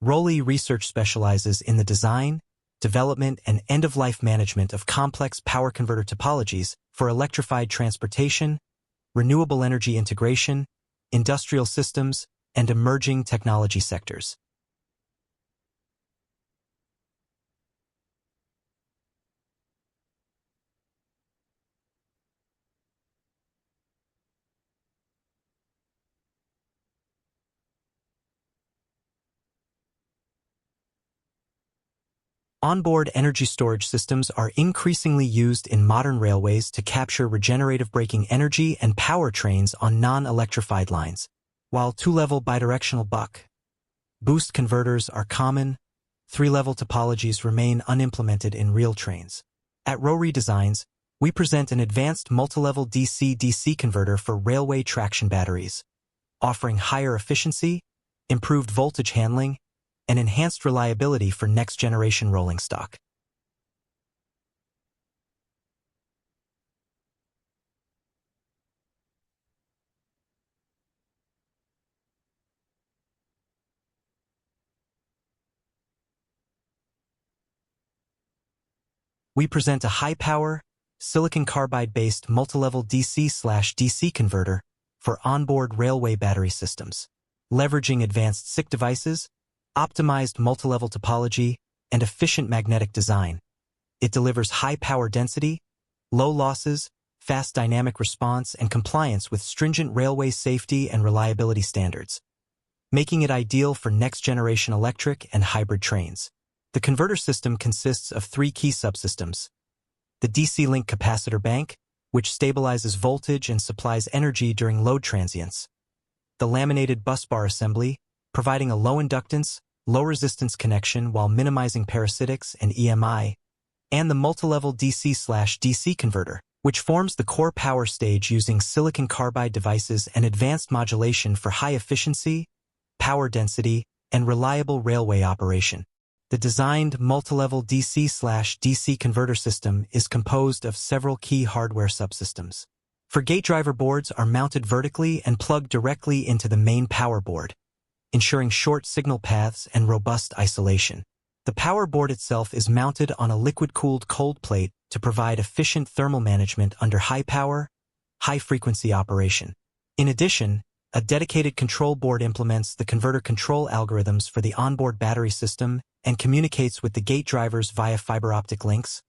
Rowley Research specializes in the design, development, and end-of-life management of complex power converter topologies for electrified transportation, renewable energy integration, industrial systems, and emerging technology sectors. Onboard energy storage systems are increasingly used in modern railways to capture regenerative braking energy and power trains on non-electrified lines. While two-level bidirectional buck-boost converters are common, three-level topologies remain unimplemented in real trains. At Rowley Designs, we present an advanced multi-level DC-DC converter for railway traction batteries, offering higher efficiency, improved voltage handling, and enhanced reliability for next-generation rolling stock. We present a high-power, silicon-carbide-based multilevel DC/DC converter for onboard railway battery systems. Leveraging advanced SiC devices, optimized multilevel topology, and efficient magnetic design, it delivers high power density, low losses, fast dynamic response, and compliance with stringent railway safety and reliability standards, making it ideal for next-generation electric and hybrid trains. The converter system consists of three key subsystems: the DC-link capacitor bank, which stabilizes voltage and supplies energy during load transients; the laminated busbar assembly, providing a low-inductance, low-resistance connection while minimizing parasitics and EMI; and the multilevel DC/DC converter, which forms the core power stage using silicon carbide devices and advanced modulation for high efficiency, power density, and reliable railway operation. The designed multilevel DC/DC converter system is composed of several key hardware subsystems. For gate driver boards are mounted vertically and plugged directly into the main power board, ensuring short signal paths and robust isolation. The power board itself is mounted on a liquid-cooled cold plate to provide efficient thermal management under high-power, high-frequency operation. In addition, a dedicated control board implements the converter control algorithms for the onboard battery system and communicates with the gate drivers via fiber optic links,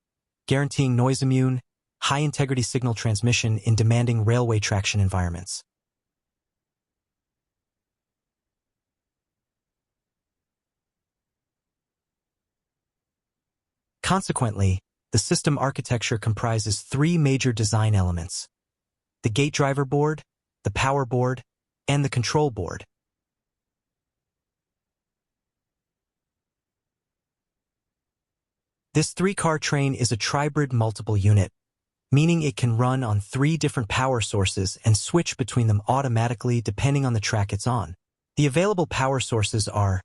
guaranteeing noise-immune, high-integrity signal transmission in demanding railway traction environments. Consequently, the system architecture comprises three major design elements: the gate driver board, the power board, and the control board. This three-car train is a tribrid multiple unit, meaning it can run on three different power sources and switch between them automatically depending on the track it's on. The available power sources are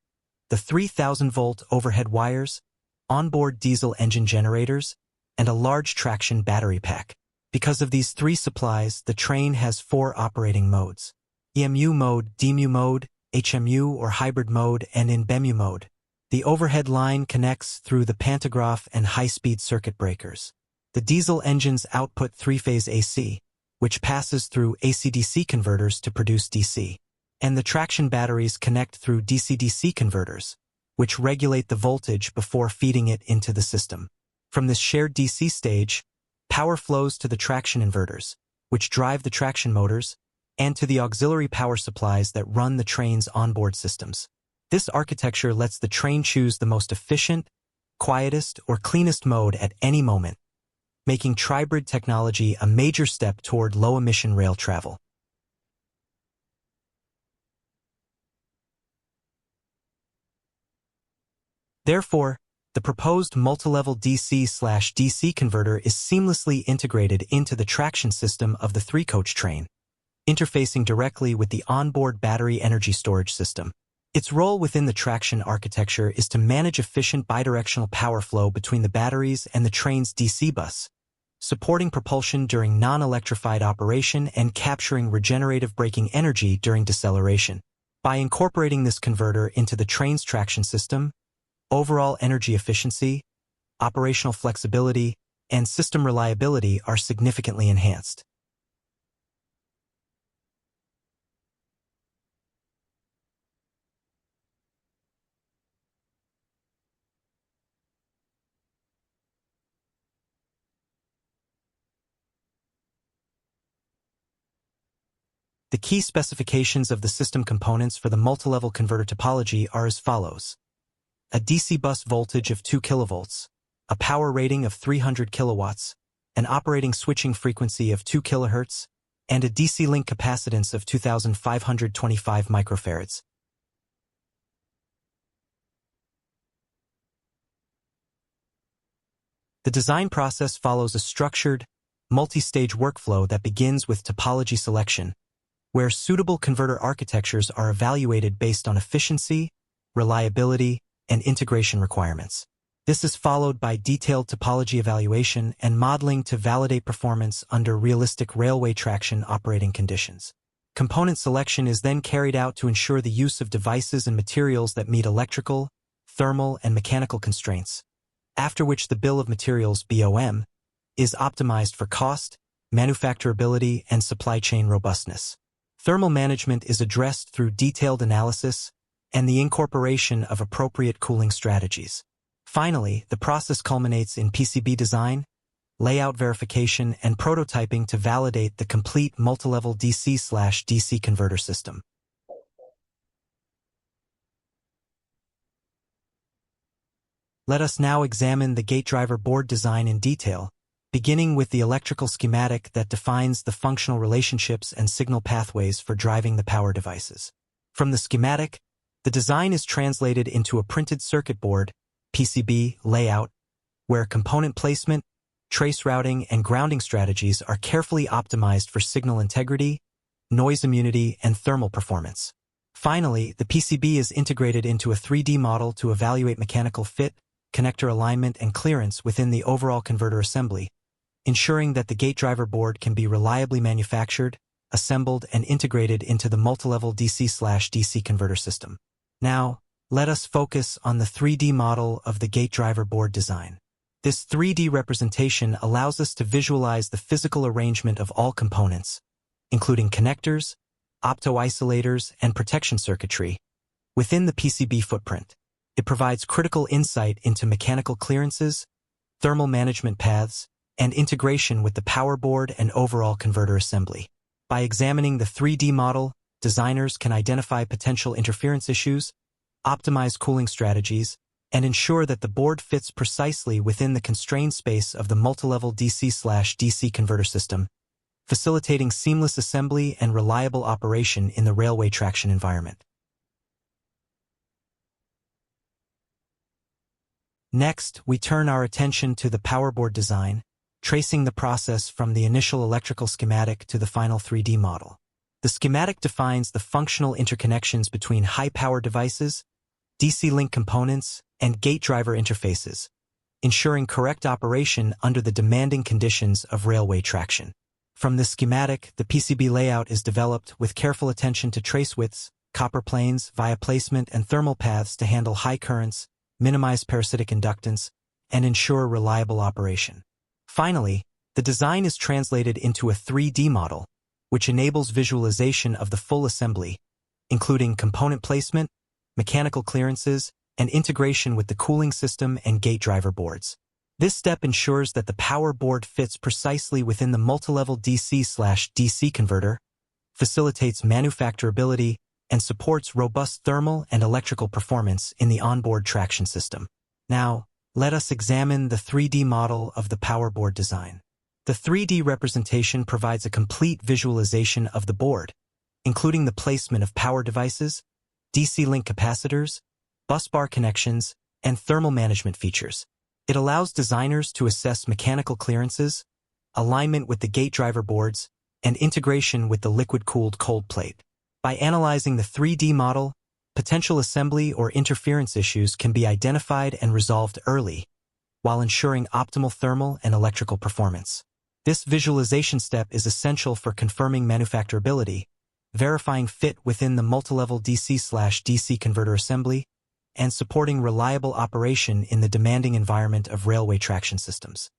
the 3,000-volt overhead wires, onboard diesel engine generators, and a large traction battery pack. Because of these three supplies, the train has four operating modes: EMU mode, DMU mode, HMU or hybrid mode, and in BEMU mode. The overhead line connects through the pantograph and high-speed circuit breakers. The diesel engines output three-phase AC, which passes through AC-DC converters to produce DC. And the traction batteries connect through DC-DC converters, which regulate the voltage before feeding it into the system. From this shared DC stage, power flows to the traction inverters, which drive the traction motors, and to the auxiliary power supplies that run the train's onboard systems. This architecture lets the train choose the most efficient, quietest, or cleanest mode at any moment, making tribrid technology a major step toward low-emission rail travel. Therefore, the proposed multilevel DC/DC converter is seamlessly integrated into the traction system of the three-coach train, interfacing directly with the onboard battery energy storage system. Its role within the traction architecture is to manage efficient bidirectional power flow between the batteries and the train's DC bus, supporting propulsion during non-electrified operation and capturing regenerative braking energy during deceleration. By incorporating this converter into the train's traction system, overall energy efficiency, operational flexibility, and system reliability are significantly enhanced. The key specifications of the system components for the multilevel converter topology are as follows. A DC bus voltage of 2 kV, a power rating of 300 kW, an operating switching frequency of 2 kHz, and a DC link capacitance of 2,525 microfarads. The design process follows a structured, multi-stage workflow that begins with topology selection, where suitable converter architectures are evaluated based on efficiency, reliability, and integration requirements. This is followed by detailed topology evaluation and modeling to validate performance under realistic railway traction operating conditions. Component selection is then carried out to ensure the use of devices and materials that meet electrical, thermal, and mechanical constraints, after which the bill of materials (BOM) is optimized for cost, manufacturability, and supply chain robustness. Thermal management is addressed through detailed analysis and the incorporation of appropriate cooling strategies. Finally, the process culminates in PCB design, layout verification, and prototyping to validate the complete multilevel DC/DC converter system. Let us now examine the gate driver board design in detail, beginning with the electrical schematic that defines the functional relationships and signal pathways for driving the power devices. From the schematic, the design is translated into a printed circuit board, PCB, layout, where component placement, trace routing, and grounding strategies are carefully optimized for signal integrity, noise immunity, and thermal performance. Finally, the PCB is integrated into a 3D model to evaluate mechanical fit, connector alignment, and clearance within the overall converter assembly, ensuring that the gate driver board can be reliably manufactured, assembled, and integrated into the multilevel DC/DC converter system. Now, let us focus on the 3D model of the gate driver board design. This 3D representation allows us to visualize the physical arrangement of all components, including connectors, opto-isolators, and protection circuitry, within the PCB footprint. It provides critical insight into mechanical clearances, thermal management paths, and integration with the power board and overall converter assembly. By examining the 3D model, designers can identify potential interference issues, optimize cooling strategies, and ensure that the board fits precisely within the constrained space of the multilevel DC/DC converter system, facilitating seamless assembly and reliable operation in the railway traction environment. Next, we turn our attention to the power board design, tracing the process from the initial electrical schematic to the final 3D model. The schematic defines the functional interconnections between high-power devices, DC link components, and gate driver interfaces, ensuring correct operation under the demanding conditions of railway traction. From the schematic, the PCB layout is developed with careful attention to trace widths, copper planes, via placement, and thermal paths to handle high currents, minimize parasitic inductance, and ensure reliable operation. Finally, the design is translated into a 3D model, which enables visualization of the full assembly, including component placement, mechanical clearances, and integration with the cooling system and gate driver boards. This step ensures that the power board fits precisely within the multilevel DC/DC converter, facilitates manufacturability, and supports robust thermal and electrical performance in the onboard traction system. Now, let us examine the 3D model of the power board design. The 3D representation provides a complete visualization of the board, including the placement of power devices, DC link capacitors, busbar connections, and thermal management features. It allows designers to assess mechanical clearances, alignment with the gate driver boards, and integration with the liquid-cooled cold plate. By analyzing the 3D model, potential assembly or interference issues can be identified and resolved early, while ensuring optimal thermal and electrical performance. This visualization step is essential for confirming manufacturability, verifying fit within the multilevel DC/DC converter assembly, and supporting reliable operation in the demanding environment of railway traction systems.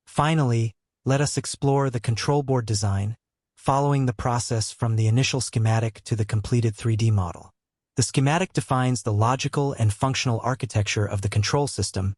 Finally, let us explore the control board design, following the process from the initial schematic to the completed 3D model. The schematic defines the logical and functional architecture of the control system,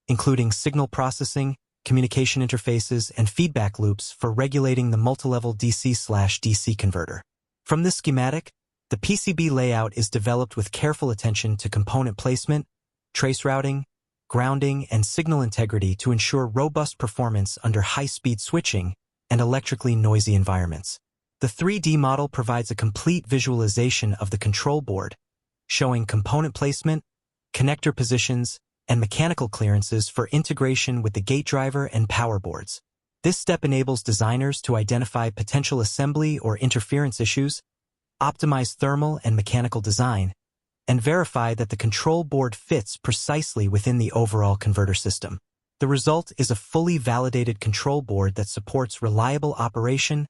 including signal processing, communication interfaces, and feedback loops for regulating the multilevel DC/DC converter. From this schematic, the PCB layout is developed with careful attention to component placement, trace routing, grounding, and signal integrity to ensure robust performance under high-speed switching and electrically noisy environments. The 3D model provides a complete visualization of the control board, showing component placement, connector positions, and mechanical clearances for integration with the gate driver and power boards. This step enables designers to identify potential assembly or interference issues, optimize thermal and mechanical design, and verify that the control board fits precisely within the overall converter system. The result is a fully validated control board that supports reliable operation,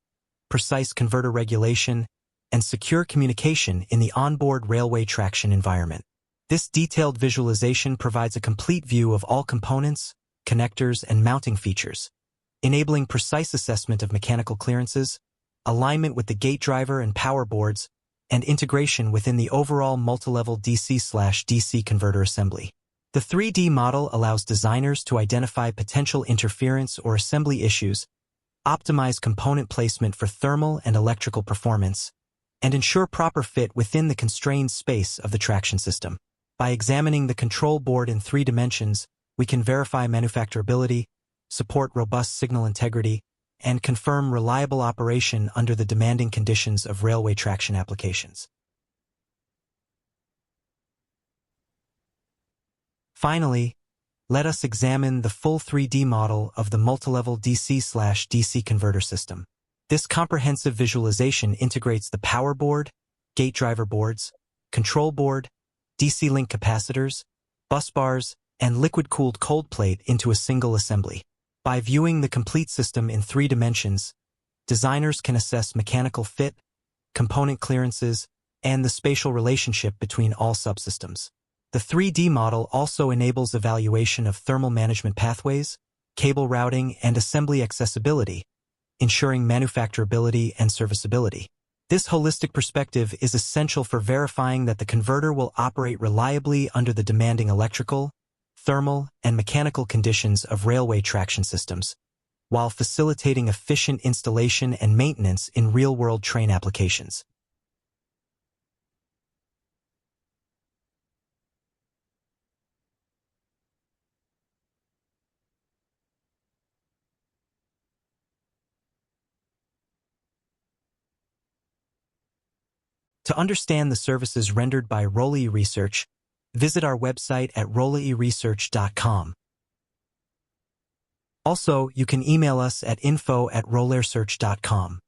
precise converter regulation, and secure communication in the onboard railway traction environment. This detailed visualization provides a complete view of all components, connectors, and mounting features, enabling precise assessment of mechanical clearances, alignment with the gate driver and power boards, and integration within the overall multilevel DC/DC converter assembly. The 3D model allows designers to identify potential interference or assembly issues, optimize component placement for thermal and electrical performance, and ensure proper fit within the constrained space of the traction system. By examining the control board in 3 dimensions, we can verify manufacturability, support robust signal integrity, and confirm reliable operation under the demanding conditions of railway traction applications. Finally, let us examine the full 3D model of the multilevel DC/DC converter system. This comprehensive visualization integrates the power board, gate driver boards, control board, DC-link capacitors, busbars, and liquid-cooled cold plate into a single assembly. By viewing the complete system in 3 dimensions, designers can assess mechanical fit, component clearances, and the spatial relationship between all subsystems. The 3D model also enables evaluation of thermal management pathways, cable routing, and assembly accessibility, ensuring manufacturability and serviceability. This holistic perspective is essential for verifying that the converter will operate reliably under the demanding electrical, thermal, and mechanical conditions of railway traction systems, while facilitating efficient installation and maintenance in real-world train applications. To understand the services rendered by Rolei Research, visit our website at roleiresearch.com. Also, you can email us at info@roleiresearch.com.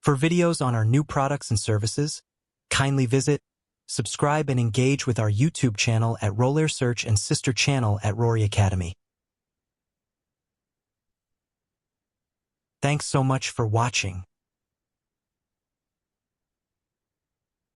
For videos on our new products and services, kindly visit, subscribe, and engage with our YouTube channel at Rolei Research and sister channel at Rory Academy. Thanks so much for watching.